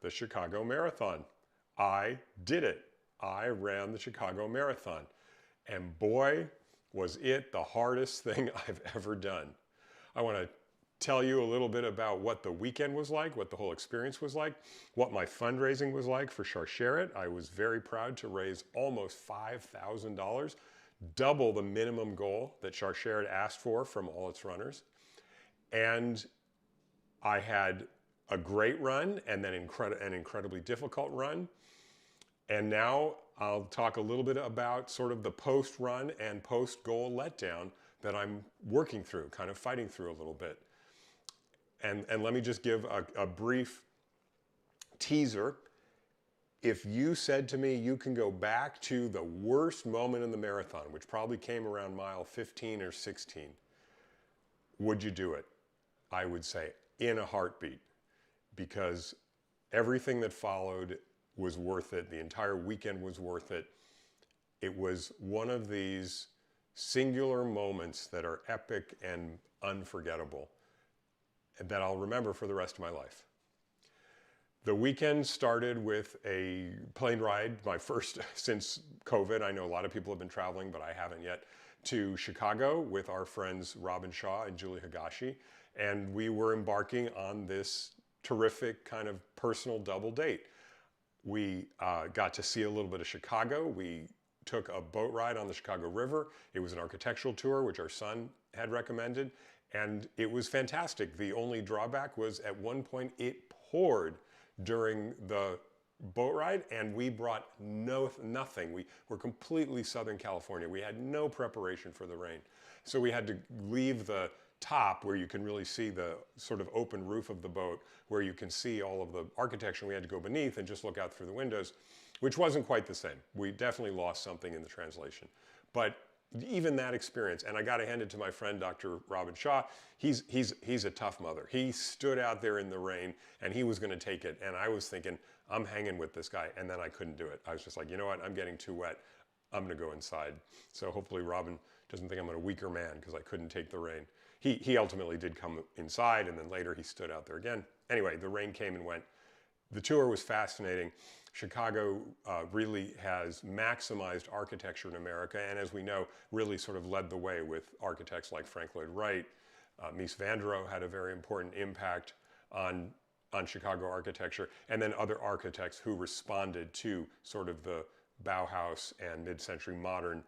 the Chicago Marathon. I did it. I ran the Chicago Marathon. And boy, was it the hardest thing I've ever done. I want to tell you a little bit about what the weekend was like, what the whole experience was like, what my fundraising was like for Sharsheret. I was very proud to raise almost $5,000, double the minimum goal that Sharsheret asked for from all its runners. And I had a great run and then an incredibly difficult run. And now I'll talk a little bit about sort of the post-run and post-goal letdown that I'm working through, kind of fighting through a little bit. And let me just give a brief teaser. If you said to me you can go back to the worst moment in the marathon, which probably came around mile 15 or 16, would you do it? I would say in a heartbeat, because everything that followed was worth it. The entire weekend was worth it. It was one of these singular moments that are epic and unforgettable that I'll remember for the rest of my life. The weekend started with a plane ride, my first since COVID. I know a lot of people have been traveling, but I haven't yet, to Chicago with our friends Robin Shaw and Julie Higashi. And we were embarking on this terrific kind of personal double date. We got to see a little bit of Chicago. We took a boat ride on the Chicago River. It was an architectural tour, which our son had recommended, and it was fantastic. The only drawback was at one point it poured during the boat ride, and we brought nothing. We were completely Southern California. We had no preparation for the rain. So we had to leave the top where you can really see the sort of open roof of the boat, where you can see all of the architecture. We had to go beneath and just look out through the windows, which wasn't quite the same. We definitely lost something in the translation. But even that experience, and I got to hand it to my friend, Dr. Robin Shaw, he's a tough mother. He stood out there in the rain and he was going to take it. And I was thinking, I'm hanging with this guy. And then I couldn't do it. I was just like, you know what? I'm getting too wet. I'm going to go inside. So hopefully Robin doesn't think I'm a weaker man because I couldn't take the rain. He ultimately did come inside, and then later he stood out there again. Anyway, the rain came and went. The tour was fascinating. Chicago really has maximized architecture in America, and as we know, really sort of led the way with architects like Frank Lloyd Wright. Mies van der Rohe had a very important impact on Chicago architecture, and then other architects who responded to sort of the Bauhaus and mid-century modern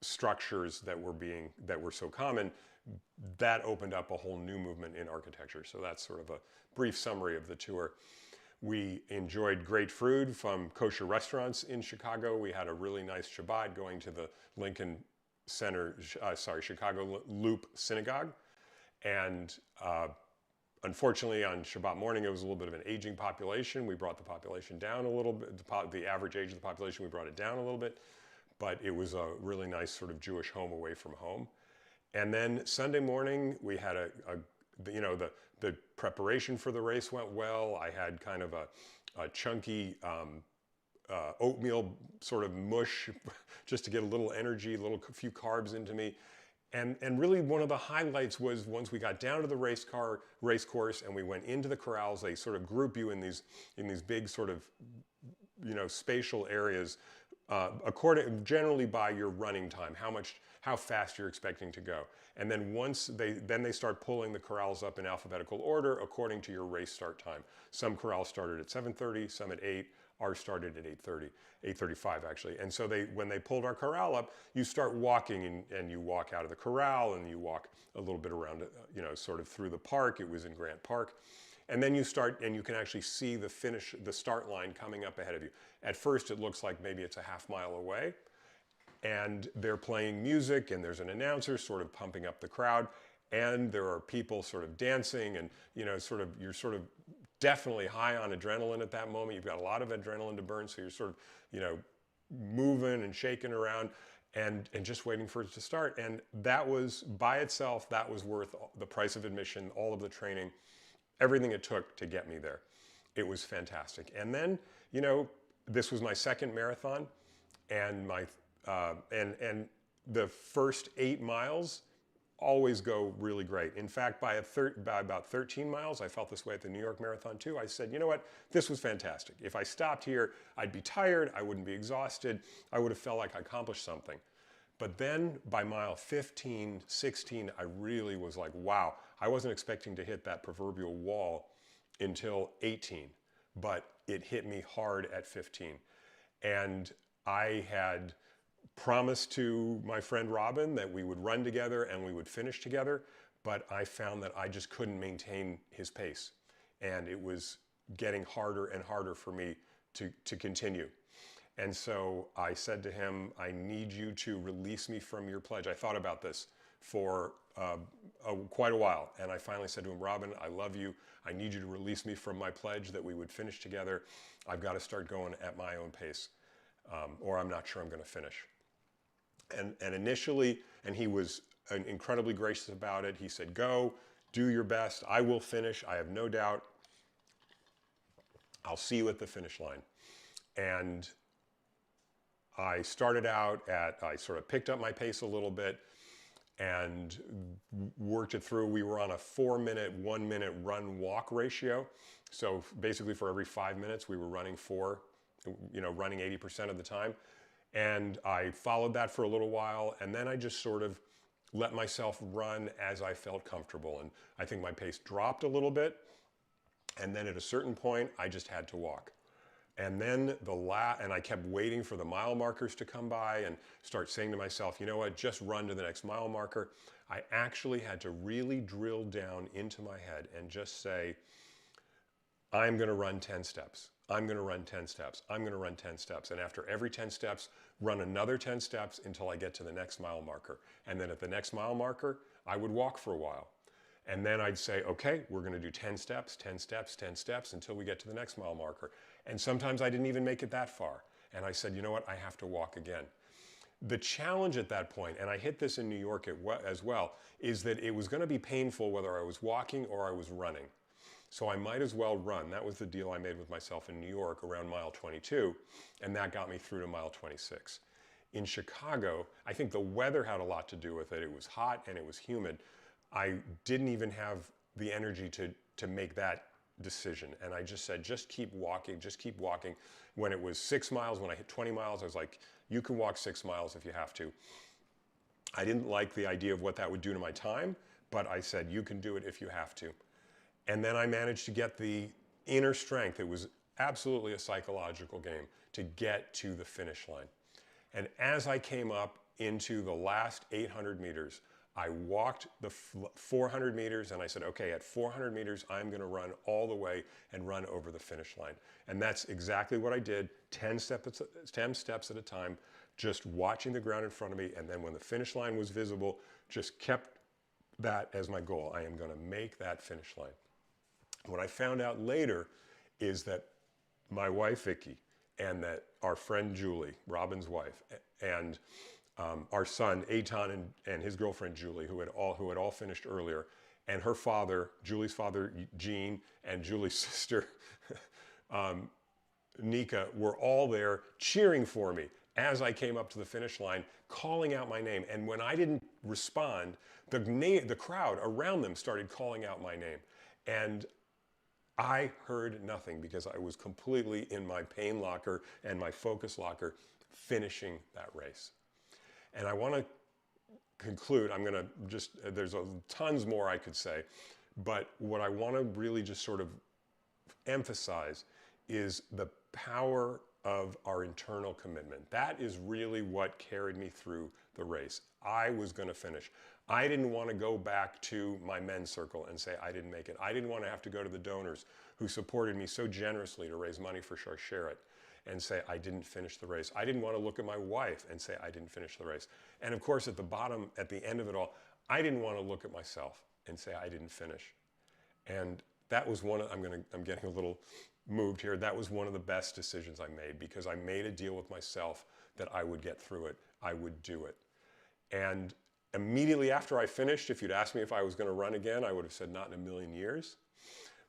structures that were so common. That opened up a whole new movement in architecture. So that's sort of a brief summary of the tour. We enjoyed great food from kosher restaurants in Chicago. We had a really nice Shabbat going to the Lincoln Center, Chicago Loop Synagogue. And unfortunately, on Shabbat morning, it was a little bit of an aging population. We brought the population down a little bit. The average age of the population, we brought it down a little bit. But it was a really nice sort of Jewish home away from home. And then Sunday morning, we had the preparation for the race went well. I had kind of a chunky oatmeal sort of mush just to get a little energy, a few carbs into me. And really one of the highlights was once we got down to the race course and we went into the corrals. They sort of group you in these big sort of spatial areas generally by your running time, how fast you're expecting to go. And then they start pulling the corrals up in alphabetical order according to your race start time. Some corrals started at 7:30, some at 8. Ours started at 8:30, 8:35 actually. And so when they pulled our corral up, you start walking and you walk out of the corral and you walk a little bit around, sort of through the park. It was in Grant Park. And then you start, and you can actually see the start line coming up ahead of you. At first, it looks like maybe it's a half mile away, and they're playing music, and there's an announcer sort of pumping up the crowd, and there are people sort of dancing, and you're sort of definitely high on adrenaline at that moment. You've got a lot of adrenaline to burn, so you're sort of, moving and shaking around. And just waiting for it to start. And that was, by itself, that was worth the price of admission, all of the training, everything it took to get me there. It was fantastic. And then, this was my second marathon, and and the first 8 miles, always go really great. In fact, by about 13 miles, I felt this way at the New York Marathon too. I said, you know what, this was fantastic. If I stopped here, I'd be tired, I wouldn't be exhausted, I would have felt like I accomplished something. But then by mile 15, 16, I really was like, wow, I wasn't expecting to hit that proverbial wall until 18, but it hit me hard at 15. And I had promised to my friend Robin that we would run together and we would finish together, but I found that I just couldn't maintain his pace. And it was getting harder and harder for me to continue. And so I said to him, I need you to release me from your pledge. I thought about this for quite a while. And I finally said to him, Robin, I love you. I need you to release me from my pledge that we would finish together. I've got to start going at my own pace, or I'm not sure I'm going to finish. And initially, and he was incredibly gracious about it. He said, go, do your best. I will finish. I have no doubt. I'll see you at the finish line. And I started out I sort of picked up my pace a little bit and worked it through. We were on a 4-minute, 1-minute run-walk ratio. So basically for every 5 minutes, we were running running 80% of the time. And I followed that for a little while, and then I just sort of let myself run as I felt comfortable. And I think my pace dropped a little bit, and then at a certain point, I just had to walk. And then and I kept waiting for the mile markers to come by and start saying to myself, you know what, just run to the next mile marker. I actually had to really drill down into my head and just say, I'm going to run 10 steps. I'm going to run 10 steps. I'm going to run 10 steps. And after every 10 steps, run another 10 steps until I get to the next mile marker. And then at the next mile marker, I would walk for a while. And then I'd say, okay, we're going to do 10 steps, 10 steps, 10 steps until we get to the next mile marker. And sometimes I didn't even make it that far. And I said, you know what, I have to walk again. The challenge at that point, and I hit this in New York as well, is that it was going to be painful whether I was walking or I was running. So I might as well run. That was the deal I made with myself in New York around mile 22, and that got me through to mile 26. In Chicago, I think the weather had a lot to do with it. It was hot and it was humid. I didn't even have the energy to make that decision. And I just said, just keep walking, just keep walking. When it was 6 miles, when I hit 20 miles, I was like, you can walk 6 miles if you have to. I didn't like the idea of what that would do to my time, but I said, you can do it if you have to. And then I managed to get the inner strength. It was absolutely a psychological game to get to the finish line. And as I came up into the last 800 meters, I walked the 400 meters and I said, okay, at 400 meters, I'm going to run all the way and run over the finish line. And that's exactly what I did, 10 steps at a time, just watching the ground in front of me. And then when the finish line was visible, just kept that as my goal. I am going to make that finish line. What I found out later is that my wife, Vicky, and that our friend Julie, Robin's wife, and our son, Eitan, and his girlfriend, Julie, who had all finished earlier, and her father, Julie's father, Gene, and Julie's sister, Nika, were all there cheering for me as I came up to the finish line, calling out my name. And when I didn't respond, the crowd around them started calling out my name. And I heard nothing because I was completely in my pain locker and my focus locker finishing that race. And I want to conclude, there's tons more I could say, but what I want to really just sort of emphasize is the power of our internal commitment. That is really what carried me through the race. I was going to finish. I didn't want to go back to my men's circle and say I didn't make it. I didn't want to have to go to the donors who supported me so generously to raise money for Sharsheret and say I didn't finish the race. I didn't want to look at my wife and say I didn't finish the race. And of course, at the end of it all, I didn't want to look at myself and say I didn't finish. And that was I'm getting a little moved here. That was one of the best decisions I made because I made a deal with myself that I would get through it. I would do it. And immediately after I finished, if you'd asked me if I was going to run again, I would have said not in a million years.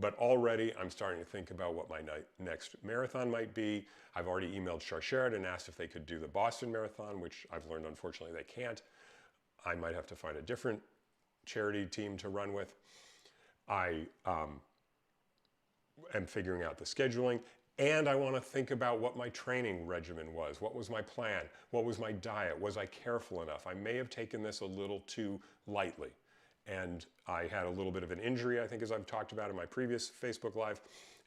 But already I'm starting to think about what my next marathon might be. I've already emailed Sharsheret and asked if they could do the Boston Marathon, which I've learned unfortunately they can't. I might have to find a different charity team to run with. I am figuring out the scheduling, and I want to think about what my training regimen was. What was my plan? What was my diet? Was I careful enough? I may have taken this a little too lightly. And I had a little bit of an injury, I think, as I've talked about in my previous Facebook Live.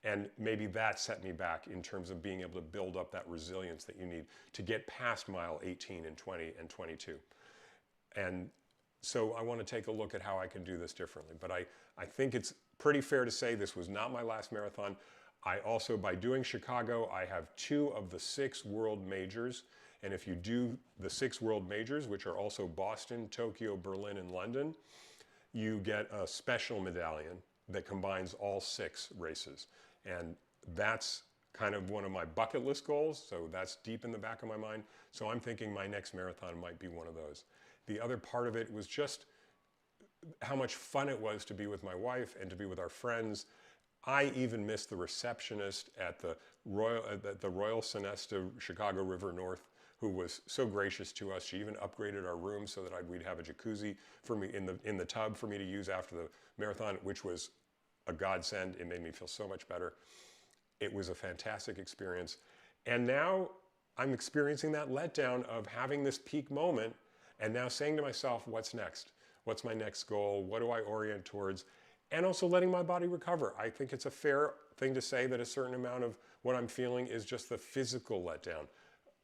And maybe that set me back in terms of being able to build up that resilience that you need to get past mile 18 and 20 and 22. And so I want to take a look at how I can do this differently. But I think it's pretty fair to say this was not my last marathon. I also, by doing Chicago, I have 2 of the 6 world majors. And if you do the 6 world majors, which are also Boston, Tokyo, Berlin, and London, you get a special medallion that combines all 6 races. And that's kind of one of my bucket list goals. So that's deep in the back of my mind. So I'm thinking my next marathon might be one of those. The other part of it was just how much fun it was to be with my wife and to be with our friends. I even missed the receptionist at the Royal Sonesta Chicago River North, who was so gracious to us. She even upgraded our room so that we'd have a jacuzzi for me in the tub for me to use after the marathon, which was a godsend. It made me feel so much better. It was a fantastic experience. And now I'm experiencing that letdown of having this peak moment and now saying to myself, what's next? What's my next goal? What do I orient towards? And also letting my body recover. I think it's a fair thing to say that a certain amount of what I'm feeling is just the physical letdown.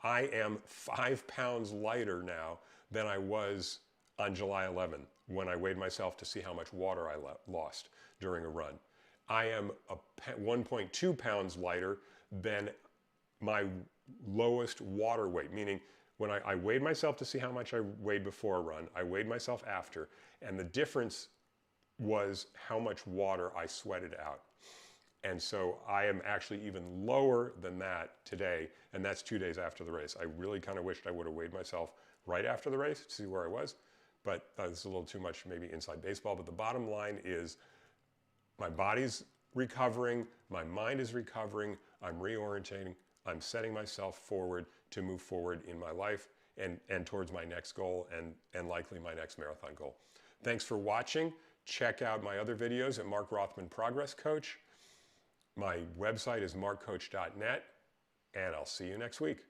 I am 5 pounds lighter now than I was on July 11th when I weighed myself to see how much water I lost during a run. I am 1.2 pounds lighter than my lowest water weight, meaning when I weighed myself to see how much I weighed before a run, I weighed myself after, and the difference was how much water I sweated out. And so I am actually even lower than that today, and that's 2 days after the race. I really kind of wished I would have weighed myself right after the race to see where I was, but that's a little too much maybe inside baseball. But the bottom line is my body's recovering, my mind is recovering, I'm reorientating, I'm setting myself forward to move forward in my life and towards my next goal and likely my next marathon goal. Thanks for watching. Check out my other videos at Mark Rothman Progress Coach. My website is markcoach.net, and I'll see you next week.